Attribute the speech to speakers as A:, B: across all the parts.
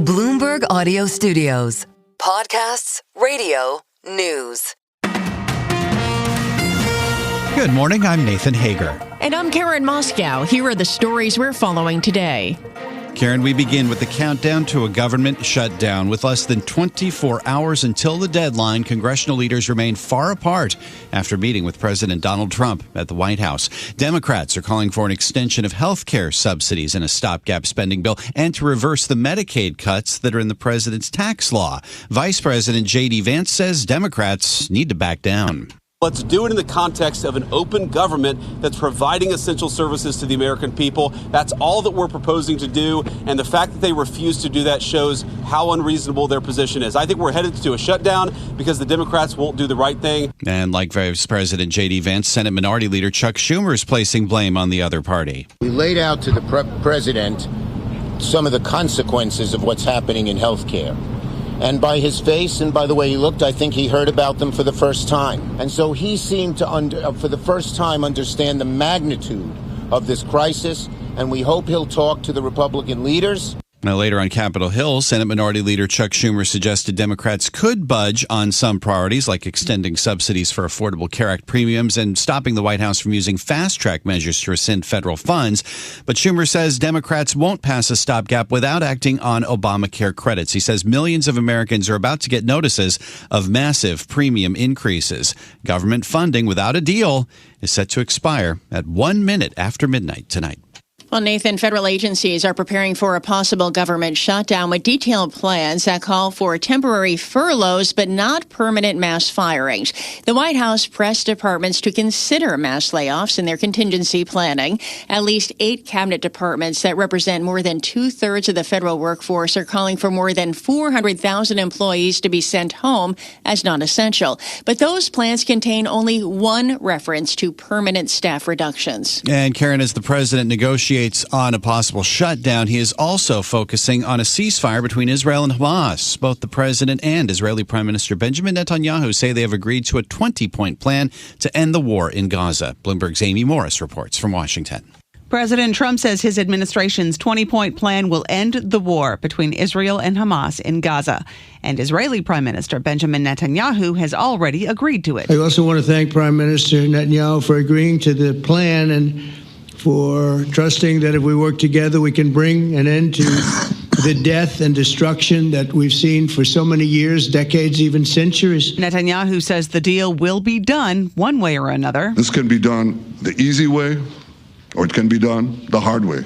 A: Bloomberg Audio Studios. Podcasts, radio, news.
B: Good morning, I'm Nathan Hager.
C: And I'm Karen Moscow. Here are the stories we're following today.
B: Karen, we begin with the countdown to a government shutdown. With less than 24 hours until the deadline, congressional leaders remain far apart after meeting with President Donald Trump at the White House. Democrats are calling for an extension of health care subsidies in a stopgap spending bill and to reverse the Medicaid cuts that are in the president's tax law. Vice President JD Vance says Democrats need to back down.
D: Let's do it in the context of an open government that's providing essential services to the American people. That's all that we're proposing to do. And the fact that they refuse to do that shows how unreasonable their position is. I think we're headed to a shutdown because the Democrats won't do the right thing.
B: And like Vice President JD Vance, Senate Minority Leader Chuck Schumer is placing blame on the other party.
E: We laid out to the president some of the consequences of what's happening in health care. And by his face and by the way he looked, I think he heard about them for the first time. And so he seemed to, for the first time, understand the magnitude of this crisis. And we hope he'll talk to the Republican leaders.
B: Now, later on Capitol Hill, Senate Minority Leader Chuck Schumer suggested Democrats could budge on some priorities like extending subsidies for Affordable Care Act premiums and stopping the White House from using fast-track measures to rescind federal funds. But Schumer says Democrats won't pass a stopgap without acting on Obamacare credits. He says millions of Americans are about to get notices of massive premium increases. Government funding without a deal is set to expire at 1 minute after midnight tonight.
C: Well, Nathan, federal agencies are preparing for a possible government shutdown with detailed plans that call for temporary furloughs, but not permanent mass firings. The White House pressed departments to consider mass layoffs in their contingency planning. At least 8 cabinet departments that represent more than 2/3 of the federal workforce are calling for more than 400,000 employees to be sent home as non-essential. But those plans contain only one reference to permanent staff reductions.
B: And Karen, as the president negotiates on a possible shutdown, he is also focusing on a ceasefire between Israel and Hamas. Both the president and Israeli Prime Minister Benjamin Netanyahu say they have agreed to a 20-point plan to end the war in Gaza. Bloomberg's Amy Morris reports from Washington.
F: President Trump says his administration's 20-point plan will end the war between Israel and Hamas in Gaza. And Israeli Prime Minister Benjamin Netanyahu has already agreed to it.
G: I also want to thank Prime Minister Netanyahu for agreeing to the plan and for trusting that if we work together, we can bring an end to the death and destruction that we've seen for so many years, decades, even centuries.
F: Netanyahu says the deal will be done one way or another.
H: This can be done the easy way, or it can be done the hard way,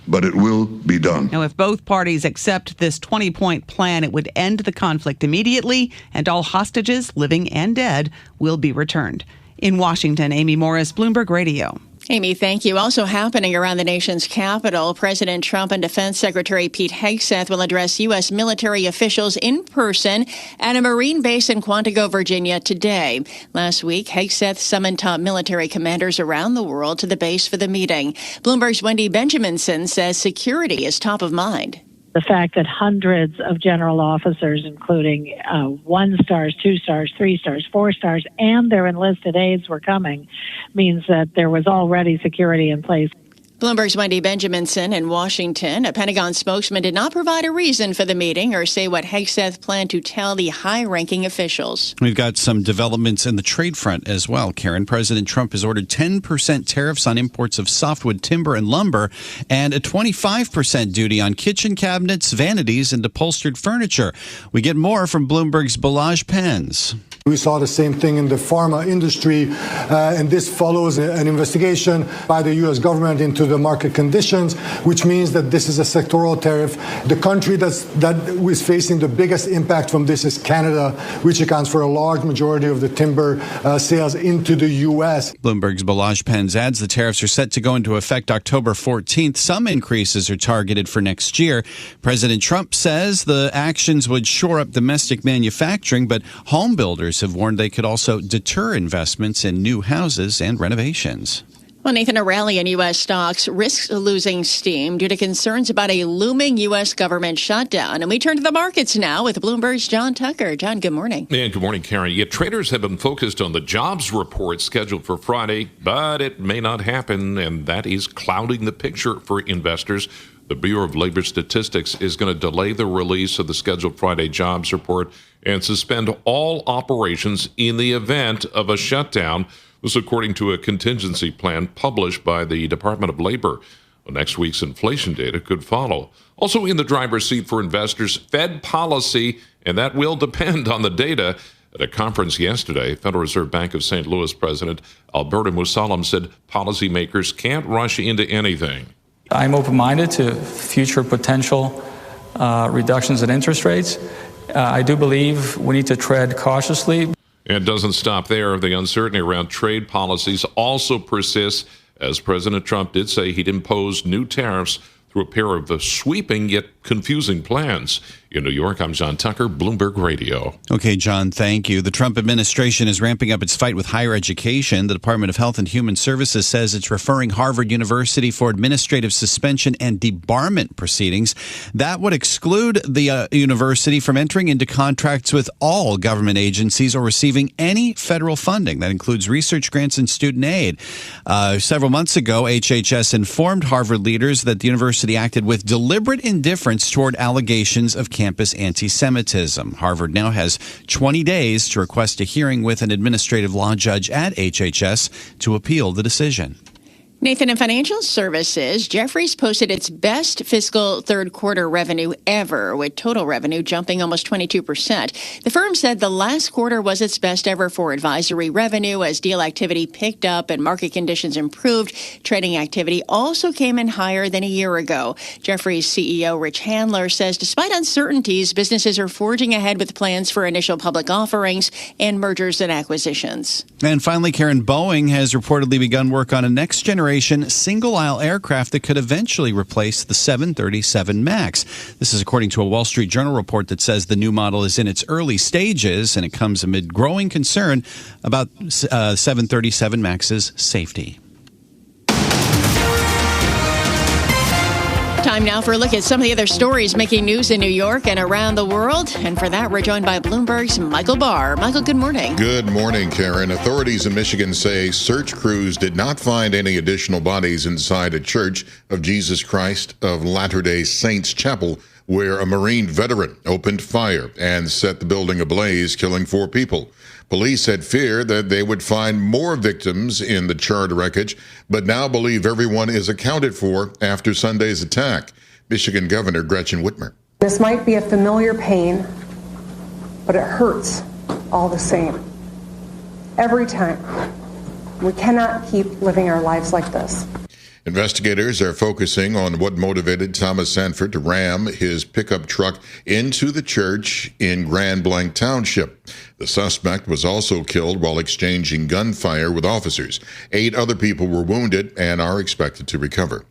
H: but it will be done.
F: Now, if both parties accept this 20-point plan, it would end the conflict immediately, and all hostages, living and dead, will be returned. In Washington, Amy Morris, Bloomberg Radio.
C: Amy, thank you. Also happening around the nation's capital, President Trump and Defense Secretary Pete Hegseth will address U.S. military officials in person at a Marine base in Quantico, Virginia today. Last week, Hegseth summoned top military commanders around the world to the base for the meeting. Bloomberg's Wendy Benjaminson says security is top of mind.
I: The fact that hundreds of general officers, including 1 stars, 2 stars, 3 stars, 4 stars, and their enlisted aides were coming means that there was already security in place.
C: Bloomberg's Wendy Benjaminson in Washington. A Pentagon spokesman did not provide a reason for the meeting or say what Hegseth planned to tell the high-ranking officials.
B: We've got some developments in the trade front as well, Karen. President Trump has ordered 10% tariffs on imports of softwood timber and lumber and a 25% duty on kitchen cabinets, vanities, and upholstered furniture. We get more from Bloomberg's Balazs Pens.
J: We saw the same thing in the pharma industry, and this follows an investigation by the U.S. government into the market conditions, which means that this is a sectoral tariff. The country that is facing the biggest impact from this is Canada, which accounts for a large majority of the timber sales into the U.S.
B: Bloomberg's Balazs Pens adds the tariffs are set to go into effect October 14th. Some increases are targeted for next year. President Trump says the actions would shore up domestic manufacturing, but home builders have warned they could also deter investments in new houses and renovations.
C: Well, Nathan, a rally in U.S. stocks risks losing steam due to concerns about a looming U.S. government shutdown. And we turn to the markets now with Bloomberg's John Tucker. John, good morning.
K: And good morning, Karen. Yet traders have been focused on the jobs report scheduled for Friday, but it may not happen, and that is clouding the picture for investors. The Bureau of Labor Statistics is going to delay the release of the scheduled Friday jobs report and suspend all operations in the event of a shutdown. This according to a contingency plan published by the Department of Labor. Well, next week's inflation data could follow. Also in the driver's seat for investors, Fed policy, and that will depend on the data. At a conference yesterday, Federal Reserve Bank of St. Louis President Alberto Musalem said policymakers can't rush into anything.
L: I'm open-minded to future potential reductions in interest rates. I do believe we need to tread cautiously.
K: And it doesn't stop there. The uncertainty around trade policies also persists, as President Trump did say he'd impose new tariffs through a pair of sweeping yet confusing plans. In New York, I'm John Tucker, Bloomberg Radio.
B: Okay, John, thank you. The Trump administration is ramping up its fight with higher education. The Department of Health and Human Services says it's referring Harvard University for administrative suspension and debarment proceedings. That would exclude the university from entering into contracts with all government agencies or receiving any federal funding. That includes research grants and student aid. Several months ago, HHS informed Harvard leaders that the university acted with deliberate indifference toward allegations of campus anti-Semitism. Harvard now has 20 days to request a hearing with an administrative law judge at HHS to appeal the decision.
C: Nathan, in financial services, Jefferies posted its best fiscal third quarter revenue ever, with total revenue jumping almost 22%. The firm said the last quarter was its best ever for advisory revenue as deal activity picked up and market conditions improved. Trading activity also came in higher than a year ago. Jefferies CEO Rich Handler says despite uncertainties, businesses are forging ahead with plans for initial public offerings and mergers and acquisitions.
B: And finally, Karen, Boeing has reportedly begun work on a next generation single-aisle aircraft that could eventually replace the 737 MAX. This is according to a Wall Street Journal report that says the new model is in its early stages, and it comes amid growing concern about 737 MAX's safety.
C: Time now for a look at some of the other stories making news in New York and around the world. And for that, we're joined by Bloomberg's Michael Barr. Michael, good morning.
M: Good morning, Karen. Authorities in Michigan say search crews did not find any additional bodies inside a Church of Jesus Christ of Latter-day Saints chapel, where a Marine veteran opened fire and set the building ablaze, killing 4 people. Police had feared that they would find more victims in the charred wreckage, but now believe everyone is accounted for after Sunday's attack. Michigan Governor Gretchen Whitmer.
N: This might be a familiar pain, but it hurts all the same. Every time. We cannot keep living our lives like this.
M: Investigators are focusing on what motivated Thomas Sanford to ram his pickup truck into the church in Grand Blanc Township. The suspect was also killed while exchanging gunfire with officers. 8 other people were wounded and are expected to recover.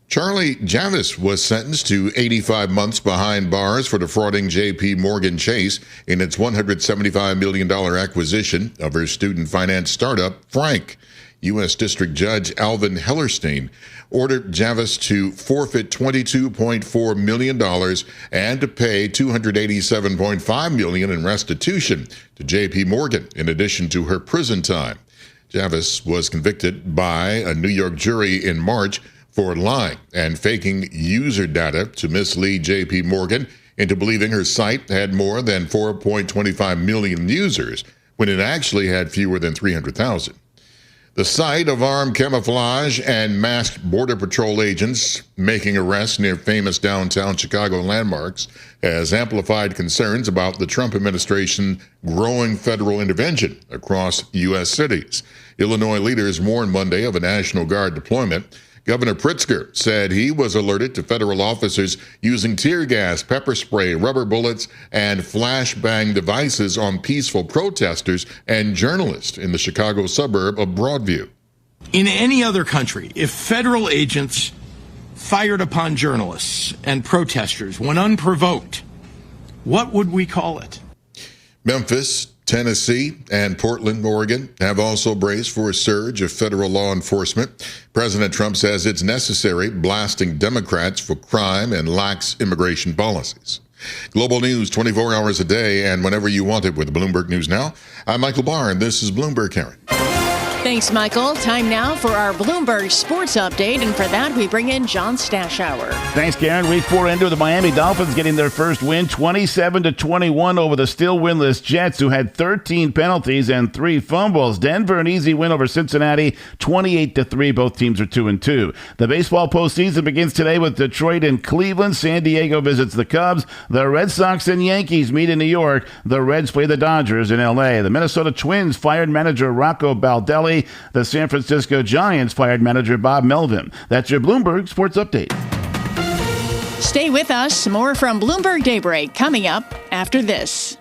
M: Charlie Javis was sentenced to 85 months behind bars for defrauding J.P. Morgan Chase in its $175 million acquisition of her student finance startup, Frank. U.S. District Judge Alvin Hellerstein ordered Javis to forfeit $22.4 million and to pay $287.5 million in restitution to J.P. Morgan, in addition to her prison time. Javis was convicted by a New York jury in March for lying and faking user data to mislead J.P. Morgan into believing her site had more than 4.25 million users when it actually had fewer than 300,000. The sight of armed camouflage and masked Border Patrol agents making arrests near famous downtown Chicago landmarks has amplified concerns about the Trump administration's growing federal intervention across U.S. cities. Illinois leaders warned Monday of a National Guard deployment. Governor Pritzker said he was alerted to federal officers using tear gas, pepper spray, rubber bullets, and flashbang devices on peaceful protesters and journalists in the Chicago suburb of Broadview.
O: In any other country, if federal agents fired upon journalists and protesters when unprovoked, what would we call it?
M: Memphis, Tennessee, and Portland, Oregon have also braced for a surge of federal law enforcement. President Trump says it's necessary, blasting Democrats for crime and lax immigration policies. Global news 24 hours a day and whenever you want it with Bloomberg News Now. I'm Michael Barr, and this is Bloomberg, Karen.
C: Thanks, Michael. Time now for our Bloomberg Sports Update, and for that, we bring in John Stashower.
P: Thanks, Karen. Week 4 into the Miami Dolphins getting their first win, 27-21 over the still winless Jets, who had 13 penalties and 3 fumbles. Denver, an easy win over Cincinnati, 28-3. Both teams are 2-2. The baseball postseason begins today with Detroit and Cleveland. San Diego visits the Cubs. The Red Sox and Yankees meet in New York. The Reds play the Dodgers in L.A. The Minnesota Twins fired manager Rocco Baldelli. The San Francisco Giants fired manager Bob Melvin. That's your Bloomberg Sports Update.
C: Stay with us. More from Bloomberg Daybreak coming up after this.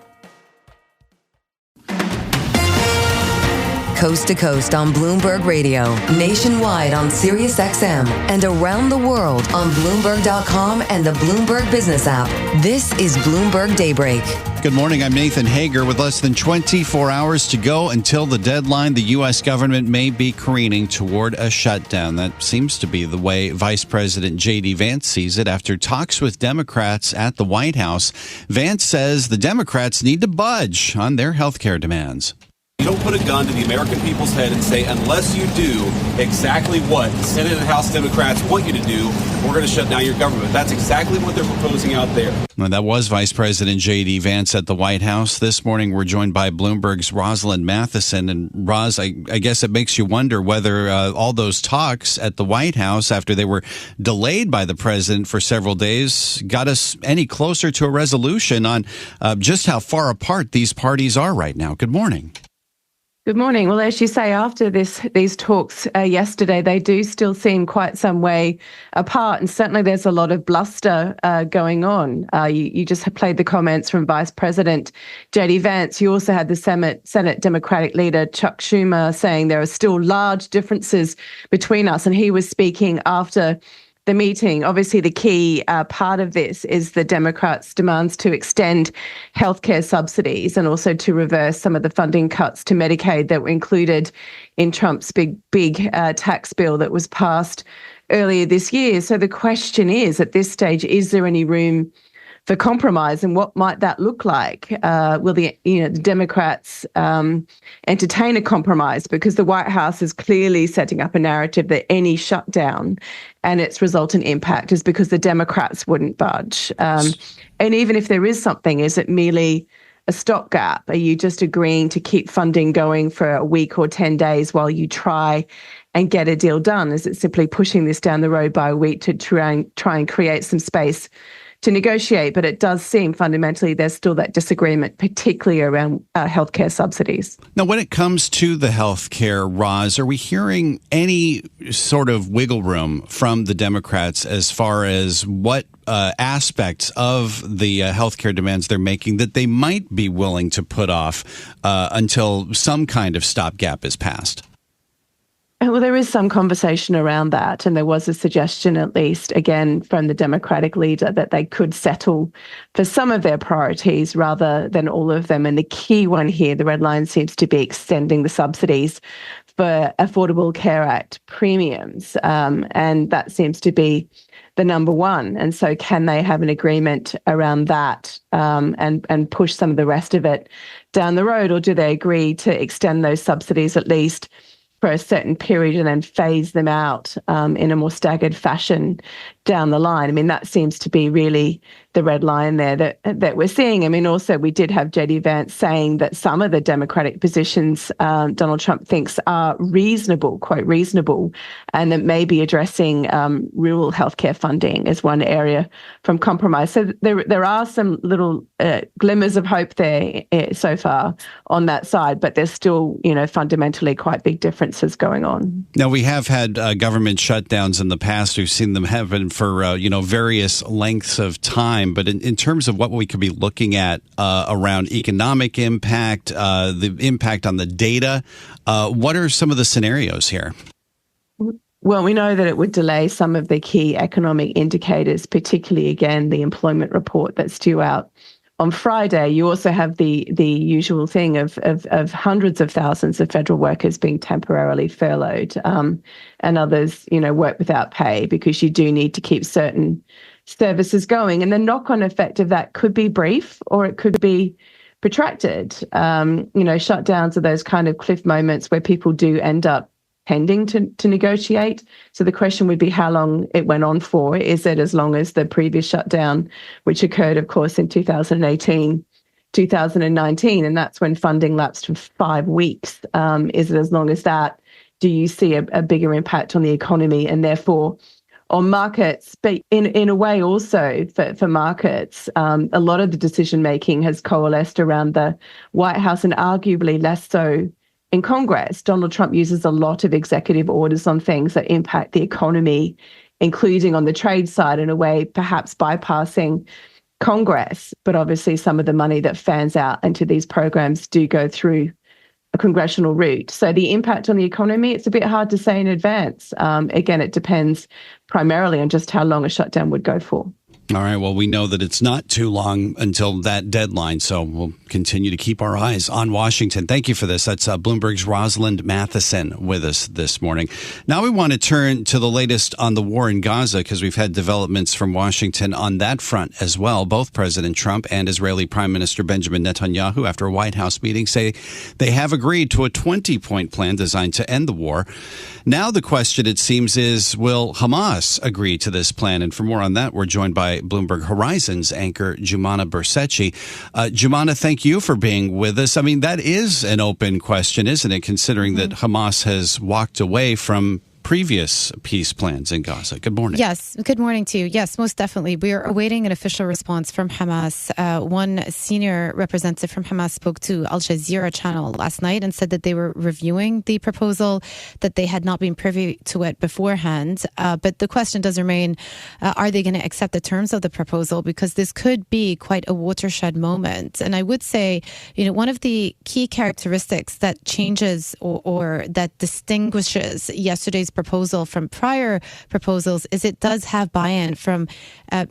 A: Coast to coast on Bloomberg Radio, nationwide on Sirius XM, and around the world on Bloomberg.com and the Bloomberg Business app. This is Bloomberg Daybreak.
B: Good morning. I'm Nathan Hager. With less than 24 hours to go until the deadline, the U.S. government may be careening toward a shutdown. That seems to be the way Vice President JD Vance sees it after talks with Democrats at the White House. Vance says the Democrats need to budge on their health care demands.
D: You don't put a gun to the American people's head and say, unless you do exactly what the Senate and House Democrats want you to do, we're going to shut down your government. That's exactly what they're proposing out there.
B: Well, that was Vice President JD Vance at the White House. This morning, we're joined by Bloomberg's Rosalind Matheson. And Roz, I guess it makes you wonder whether all those talks at the White House, after they were delayed by the president for several days, got us any closer to a resolution on just how far apart these parties are right now. Good morning.
Q: Good morning. Well, as you say, after these talks yesterday, they do still seem quite some way apart. And certainly there's a lot of bluster going on. You just played the comments from Vice President JD Vance. You also had the Senate Democratic leader Chuck Schumer saying there are still large differences between us. And he was speaking after the meeting. Obviously, the key part of this is the Democrats' demands to extend healthcare subsidies and also to reverse some of the funding cuts to Medicaid that were included in Trump's big tax bill that was passed earlier this year. So the question is, at this stage, is there any room for compromise, and what might that look like? Will the Democrats entertain a compromise? Because the White House is clearly setting up a narrative that any shutdown and its resultant impact is because the Democrats wouldn't budge. And even if there is something, is it merely a stopgap? Are you just agreeing to keep funding going for a week or 10 days while you try and get a deal done? Is it simply pushing this down the road by a week to try and create some space to negotiate? But it does seem fundamentally there's still that disagreement, particularly around healthcare subsidies.
B: Now, when it comes to the healthcare, Roz, are we hearing any sort of wiggle room from the Democrats as far as what aspects of the healthcare demands they're making that they might be willing to put off until some kind of stopgap is passed?
Q: Well, there is some conversation around that, and there was a suggestion, at least, again, from the Democratic leader that they could settle for some of their priorities rather than all of them. And the key one here, the red line, seems to be extending the subsidies for Affordable Care Act premiums, and that seems to be the number one. And so can they have an agreement around that and push some of the rest of it down the road, or do they agree to extend those subsidies at least for a certain period and then phase them out in a more staggered fashion down the line? I mean, that seems to be really the red line there that we're seeing. I mean, also, we did have JD Vance saying that some of the Democratic positions Donald Trump thinks are reasonable, quite reasonable, and that maybe addressing rural healthcare funding as one area from compromise. So there are some little glimmers of hope there so far on that side, but there's still, fundamentally quite big differences going on.
B: Now, we have had government shutdowns in the past. We've seen them happen for, various lengths of time. But in terms of what we could be looking at around economic impact, the impact on the data, what are some of the scenarios here?
Q: Well, we know that it would delay some of the key economic indicators, particularly, again, the employment report that's due out on Friday. You also have the usual thing of hundreds of thousands of federal workers being temporarily furloughed and others, work without pay because you do need to keep certain services going. And the knock-on effect of that could be brief or it could be protracted. Shutdowns are those kind of cliff moments where people do end up tending to negotiate. So the question would be how long it went on for. Is it as long as the previous shutdown, which occurred, of course, in 2018, 2019, and that's when funding lapsed for 5 weeks. Is it as long as that? Do you see a bigger impact on the economy and therefore on markets? But in a way also for markets, a lot of the decision-making has coalesced around the White House and arguably less so in Congress. Donald Trump uses a lot of executive orders on things that impact the economy, including on the trade side, in a way perhaps bypassing Congress. But obviously some of the money that fans out into these programs do go through a congressional route. So the impact on the economy, it's a bit hard to say in advance. Again, it depends primarily on just how long a shutdown would go for.
B: All right. Well, we know that it's not too long until that deadline, so we'll continue to keep our eyes on Washington. Thank you for this. That's Bloomberg's Rosalind Matheson with us this morning. Now we want to turn to the latest on the war in Gaza because we've had developments from Washington on that front as well. Both President Trump and Israeli Prime Minister Benjamin Netanyahu, after a White House meeting, say they have agreed to a 20-point plan designed to end the war. Now the question, it seems, is will Hamas agree to this plan? And for more on that, we're joined by Bloomberg Horizons anchor Jumana Bersetchi. Jumana, thank you for being with us. I mean, that is an open question, isn't it, considering that Hamas has walked away from previous peace plans in Gaza. Good morning.
R: Yes, good morning to you. Yes, most definitely. We are awaiting an official response from Hamas. One senior representative from Hamas spoke to Al Jazeera channel last night and said that they were reviewing the proposal, that they had not been privy to it beforehand. But the question does remain, are they going to accept the terms of the proposal? Because this could be quite a watershed moment. And I would say, one of the key characteristics that changes or that distinguishes yesterday's proposal from prior proposals is it does have buy-in from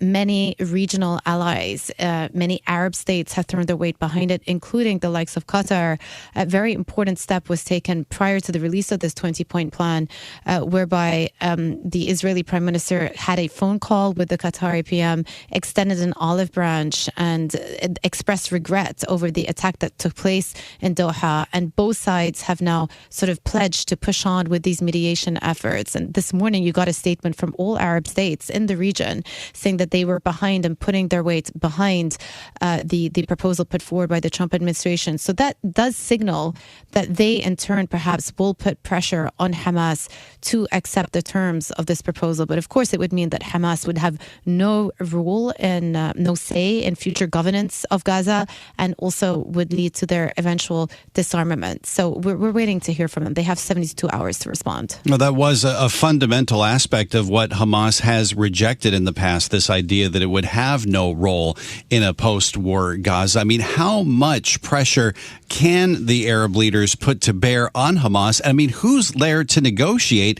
R: many regional allies. Many Arab states have thrown their weight behind it, including the likes of Qatar. A very important step was taken prior to the release of this 20-point plan, whereby the Israeli Prime Minister had a phone call with the Qatari PM, extended an olive branch, and expressed regret over the attack that took place in Doha. And both sides have now sort of pledged to push on with these mediation efforts. And this morning, you got a statement from all Arab states in the region saying that they were behind and putting their weight behind the proposal put forward by the Trump administration. So that does signal that they, in turn, perhaps will put pressure on Hamas to accept the terms of this proposal. But of course, it would mean that Hamas would have no role and no say in future governance of Gaza, and also would lead to their eventual disarmament. So we're waiting to hear from them. They have 72 hours to respond.
B: Well, that was a fundamental aspect of what Hamas has rejected in the past, this idea that it would have no role in a post-war Gaza. I mean, how much pressure can the Arab leaders put to bear on Hamas? I mean, who's there to negotiate,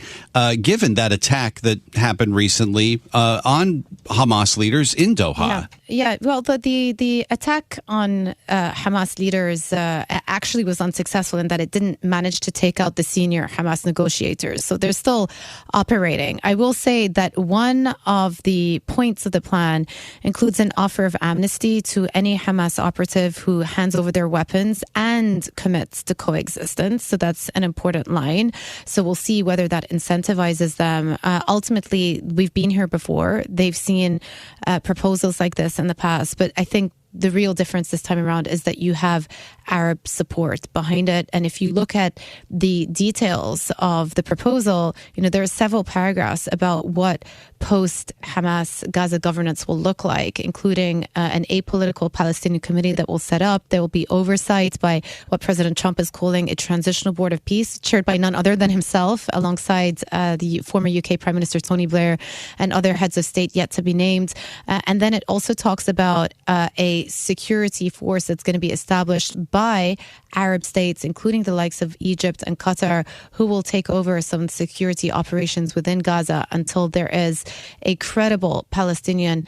B: given that attack that happened recently on Hamas leaders in Doha?
R: Yeah. Well, the attack on Hamas leaders actually was unsuccessful in that it didn't manage to take out the senior Hamas negotiators. So they're still operating. I will say that one of the points of the plan includes an offer of amnesty to any Hamas operative who hands over their weapons and commits to coexistence. So that's an important line. So we'll see whether that incentivizes them. Ultimately, we've been here before. They've seen proposals like this in the past, but I think the real difference this time around is that you have Arab support behind it. And if you look at the details of the proposal, there are several paragraphs about what post-Hamas Gaza governance will look like, including an apolitical Palestinian committee that will set up. There will be oversight by what President Trump is calling a transitional board of peace, chaired by none other than himself, alongside the former UK Prime Minister Tony Blair and other heads of state yet to be named. And then it also talks about a security force that's going to be established by Arab states, including the likes of Egypt and Qatar, who will take over some security operations within Gaza until there is a credible Palestinian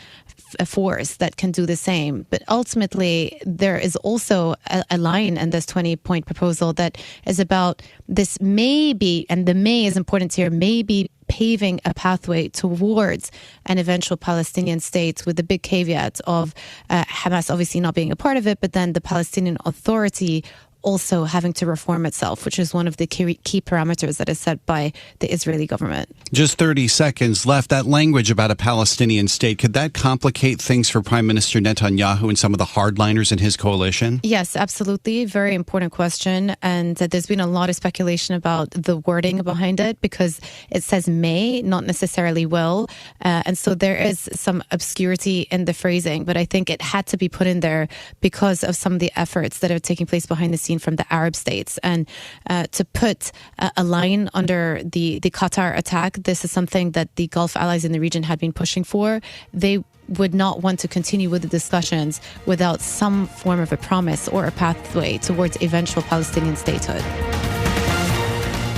R: force that can do the same. But ultimately, there is also a line in this 20-point proposal that is about this may be, and the may is important here, may be paving a pathway towards an eventual Palestinian state, with the big caveat of Hamas obviously not being a part of it, but then the Palestinian Authority also having to reform itself, which is one of the key parameters that is set by the Israeli government.
B: Just 30 seconds left. That language about a Palestinian state, could that complicate things for Prime Minister Netanyahu and some of the hardliners in his coalition?
R: Yes, absolutely. Very important question. And there's been a lot of speculation about the wording behind it, because it says may, not necessarily will. And so there is some obscurity in the phrasing, but I think it had to be put in there because of some of the efforts that are taking place behind the scenes from the Arab states. And to put a line under the Qatar attack, this is something that the Gulf allies in the region had been pushing for. They would not want to continue with the discussions without some form of a promise or a pathway towards eventual Palestinian statehood.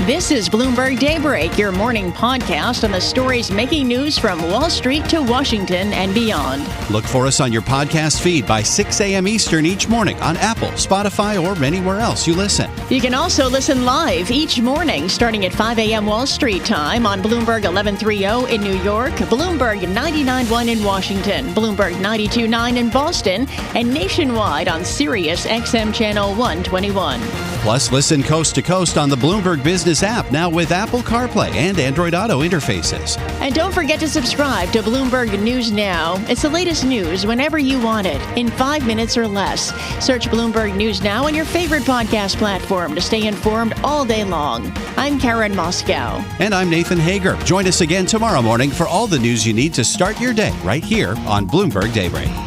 C: This is Bloomberg Daybreak, your morning podcast on the stories making news from Wall Street to Washington and beyond.
B: Look for us on your podcast feed by 6 a.m. Eastern each morning on Apple, Spotify, or anywhere else you listen.
C: You can also listen live each morning starting at 5 a.m. Wall Street time on Bloomberg 1130 in New York, Bloomberg 99.1 in Washington, Bloomberg 92.9 in Boston, and nationwide on Sirius XM Channel 121.
B: Plus, listen coast to coast on the Bloomberg Business app, now with Apple CarPlay and Android Auto interfaces.
C: And don't forget to subscribe to Bloomberg News Now. It's the latest news whenever you want it, in 5 minutes or less. Search Bloomberg News Now on your favorite podcast platform to stay informed all day long. I'm Karen Moscow.
B: And I'm Nathan Hager. Join us again tomorrow morning for all the news you need to start your day right here on Bloomberg Daybreak.